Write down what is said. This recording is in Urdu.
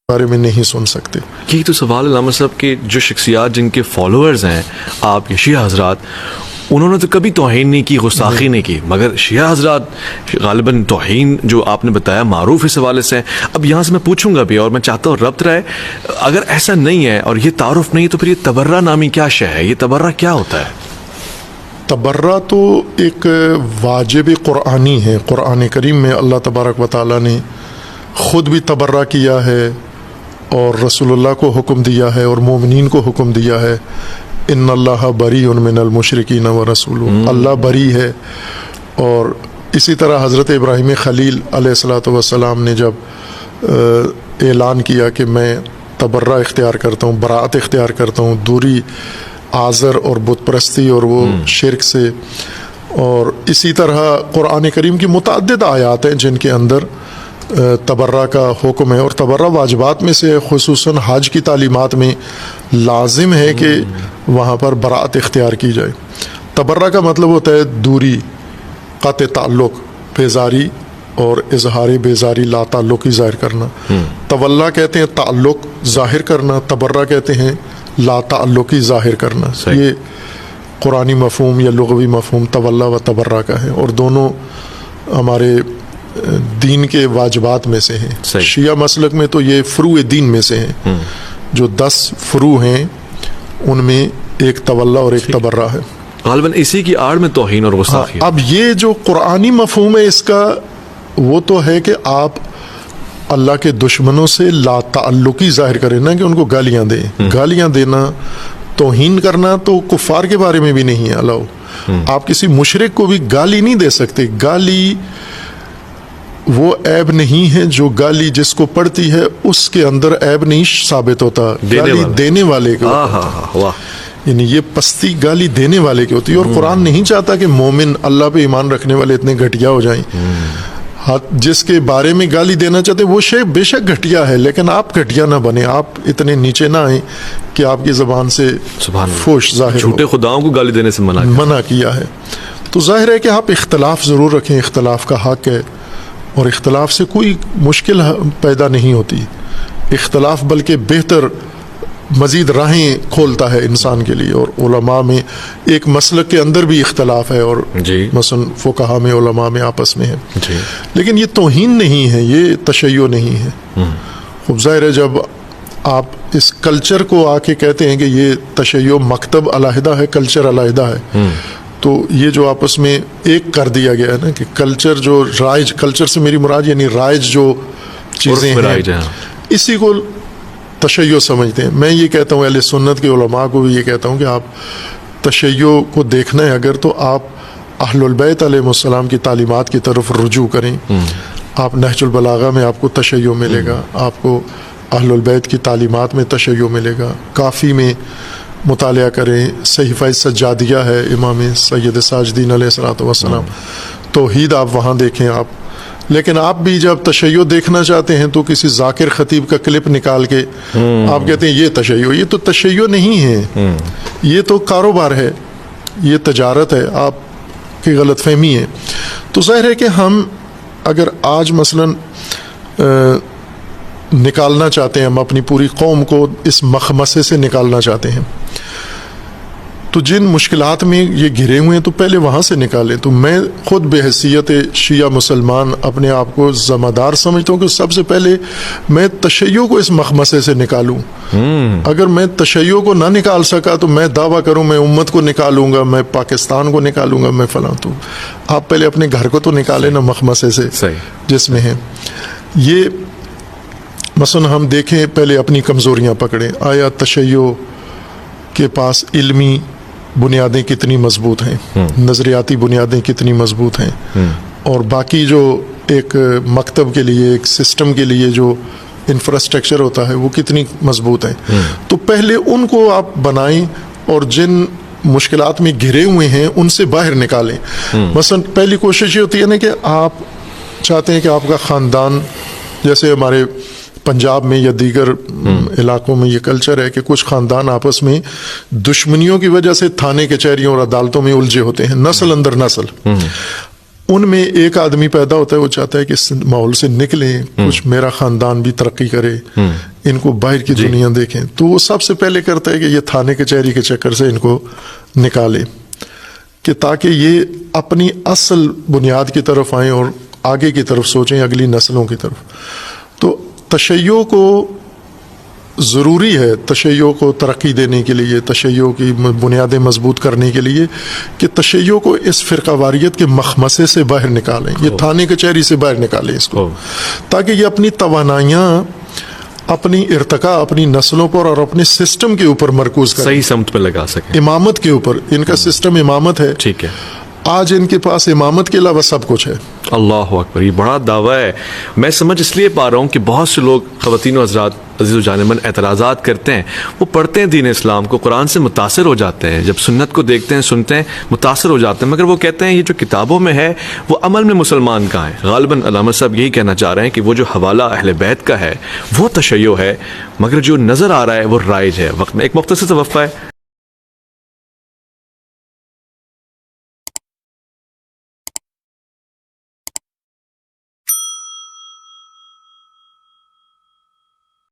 بارے میں نہیں سن سکتے. یہی تو سوال ہے علامہ صاحب کہ جو شخصیات جن کے فالوورز ہیں آپ کے شیعہ حضرات، انہوں نے تو کبھی توہین نہیں کی، گستاخی نہیں کی، مگر شیعہ حضرات غالباً توہین جو آپ نے بتایا معروف اس حوالے سے. اب یہاں سے میں پوچھوں گا بھی اور میں چاہتا ہوں ربط رہے، اگر ایسا نہیں ہے اور یہ تعارف نہیں ہے تو پھر یہ تبرہ نامی کیا شے ہے؟ یہ تبرہ کیا ہوتا ہے؟ تبرہ تو ایک واجب قرآنی ہے. قرآن کریم میں اللہ تبارک و تعالیٰ نے خود بھی تبرہ کیا ہے اور رسول اللہ کو حکم دیا ہے اور مومنین کو حکم دیا ہے. ان اللہ بری من المشرکین و رسولہ، اللہ بری ہے. اور اسی طرح حضرت ابراہیم خلیل علیہ الصلاۃ والسلام نے جب اعلان کیا کہ میں تبرہ اختیار کرتا ہوں، براءت اختیار کرتا ہوں، دوری آزر اور بت پرستی اور وہ شرک سے. اور اسی طرح قرآن کریم کی متعدد آیات ہیں جن کے اندر تبرہ کا حکم ہے، اور تبرہ واجبات میں سے خصوصاً حج کی تعلیمات میں لازم ہے کہ وہاں پر براءت اختیار کی جائے. تبرہ کا مطلب ہوتا ہے دوری، قطع تعلق، بیزاری اور اظہار بیزاری، لا تعلقی ظاہر کرنا. تولا کہتے ہیں تعلق ظاہر کرنا، تبرہ کہتے ہیں لا تعلقی ظاہر کرنا. یہ قرآنی مفہوم یا لغوی مفہوم تولا و تبرہ کا ہے، اور دونوں ہمارے دین کے واجبات میں سے ہیں. شیعہ مسلک میں تو یہ فروع دین میں سے ہیں، جو 10 فروع ہیں ان میں ایک تولا اور ایک تبرہ ہے. غالباً اسی کی آڑ میں توہین اور گستاخی. اب یہ جو قرآنی مفہوم ہے اس کا، وہ تو ہے کہ آپ اللہ کے دشمنوں سے لا تعلقی ظاہر کریں، نہ کہ ان کو گالیاں دیں. گالیاں دینا، توہین کرنا تو کفار کے بارے میں بھی نہیں ہے الاؤ. آپ کسی مشرک کو بھی گالی نہیں دے سکتے. گالی وہ عیب نہیں ہے، جو گالی جس کو پڑتی ہے اس کے اندر عیب نہیں ثابت ہوتا، گالی دینے والے کو. یعنی یہ پستی گالی دینے والے کی ہوتی ہے. اور قرآن نہیں چاہتا کہ مومن اللہ پہ ایمان رکھنے والے اتنے گھٹیا ہو جائیں. جس کے بارے میں گالی دینا چاہتے وہ شے بے شک گھٹیا ہے، لیکن آپ گھٹیا نہ بنیں، آپ اتنے نیچے نہ آئیں کہ آپ کی زبان سے فحش ظاہر ہو. جھوٹے خداؤں کو گالی دینے سے منع کیا ہے. تو ظاہر ہے کہ آپ اختلاف ضرور رکھیں، اختلاف کا حق ہے، اور اختلاف سے کوئی مشکل پیدا نہیں ہوتی. اختلاف بلکہ بہتر مزید راہیں کھولتا ہے انسان کے لیے. اور علماء میں ایک مسلک کے اندر بھی اختلاف ہے، اور مثلا فقہا میں، علماء میں آپس میں ہے. لیکن یہ توہین نہیں ہے، یہ تشیع نہیں ہے. خوب ظاہر ہے جب آپ اس کلچر کو آ کے کہتے ہیں کہ یہ تشیع مکتب علیحدہ ہے، کلچر علیحدہ ہے، تو یہ جو آپس میں ایک کر دیا گیا ہے نا کہ کلچر جو رائج، کلچر سے میری مراد یعنی رائج جو چیزیں ہیں اسی کو تشیع سمجھتے ہیں. میں یہ کہتا ہوں اہل سنت کے علماء کو بھی یہ کہتا ہوں کہ آپ تشیع کو دیکھنا ہے اگر، تو آپ اہل البیت علیہ السلام کی تعلیمات کی طرف رجوع کریں. آپ نہج البلاغہ میں آپ کو تشیع ملے گا، آپ کو اہل البیت کی تعلیمات میں تشیع ملے گا. کافی میں مطالعہ کریں، صحیفہ سجادیہ ہے امام سید ساجدین علیہ الصلوۃ والسلام، توحید آپ وہاں دیکھیں. آپ لیکن آپ بھی جب تشیع دیکھنا چاہتے ہیں تو کسی ذاکر خطیب کا کلپ نکال کے آپ کہتے ہیں یہ تشیع، یہ تو تشیع نہیں ہے، یہ تو کاروبار ہے، یہ تجارت ہے. آپ کی غلط فہمی ہے. تو ظاہر ہے کہ ہم اگر آج مثلا نکالنا چاہتے ہیں، ہم اپنی پوری قوم کو اس مخمصے سے نکالنا چاہتے ہیں، تو جن مشکلات میں یہ گھرے ہوئے ہیں تو پہلے وہاں سے نکالیں. تو میں خود بحیثیت شیعہ مسلمان اپنے آپ کو ذمہ دار سمجھتا ہوں کہ سب سے پہلے میں تشیع کو اس مخمصے سے نکالوں. اگر میں تشیع کو نہ نکال سکا تو میں دعویٰ کروں میں امت کو نکالوں گا، میں پاکستان کو نکالوں گا، میں فلاں. تو آپ پہلے اپنے گھر کو تو نکالیں نا مخمصے سے جس میں ہیں. یہ مثلا ہم دیکھیں، پہلے اپنی کمزوریاں پکڑیں. آیا تشیع کے پاس علمی بنیادیں کتنی مضبوط ہیں، نظریاتی بنیادیں کتنی مضبوط ہیں، اور باقی جو ایک مکتب کے لیے، ایک سسٹم کے لیے جو انفراسٹرکچر ہوتا ہے وہ کتنی مضبوط ہیں. تو پہلے ان کو آپ بنائیں اور جن مشکلات میں گھرے ہوئے ہیں ان سے باہر نکالیں. مثلا پہلی کوشش یہ ہوتی ہے نا کہ آپ چاہتے ہیں کہ آپ کا خاندان، جیسے ہمارے پنجاب میں یا دیگر علاقوں میں یہ کلچر ہے کہ کچھ خاندان آپس میں دشمنیوں کی وجہ سے تھانے کچہریوں اور عدالتوں میں الجھے ہوتے ہیں، نسل اندر نسل. ان میں ایک آدمی پیدا ہوتا ہے، وہ چاہتا ہے کہ اس ماحول سے نکلیں، کچھ میرا خاندان بھی ترقی کرے، ان کو باہر کی دنیا دیکھیں، تو وہ سب سے پہلے کرتا ہے کہ یہ تھانے کچہری کے چکر سے ان کو نکالے، کہ تاکہ یہ اپنی اصل بنیاد کی طرف آئیں اور آگے کی طرف سوچیں، اگلی نسلوں کی طرف۔ تو تشیع کو ضروری ہے، تشیع کو ترقی دینے کے لیے، تشیع کی بنیادیں مضبوط کرنے کے لیے، کہ تشیع کو اس فرقہ واریت کے مخمصے سے باہر نکالیں، یہ تھانے کچہری سے باہر نکالیں اس کو، تاکہ یہ اپنی توانائیاں اپنی ارتقاء اپنی نسلوں پر اور اپنے سسٹم کے اوپر مرکوز کریں، صحیح سمت پہ لگا سکیں، امامت کے اوپر۔ ان کا سسٹم امامت ہے، ٹھیک ہے، آج ان کے پاس امامت کے علاوہ سب کچھ ہے۔ اللہ اکبر، یہ بڑا دعویٰ ہے۔ میں سمجھ اس لیے پا رہا ہوں کہ بہت سے لوگ، خواتین و حضرات، عزیز و جانبن، اعتراضات کرتے ہیں، وہ پڑھتے ہیں دین اسلام کو، قرآن سے متاثر ہو جاتے ہیں، جب سنت کو دیکھتے ہیں سنتے ہیں متاثر ہو جاتے ہیں، مگر وہ کہتے ہیں یہ جو کتابوں میں ہے وہ عمل میں مسلمان کہاں ہے؟ غالباً علامہ صاحب یہی کہنا چاہ رہے ہیں کہ وہ جو حوالہ اہل بیت کا ہے وہ تشیع ہے، مگر جو نظر آ رہا ہے وہ رائج ہے۔ وقت میں ایک مختصر سے وقفہ ہے۔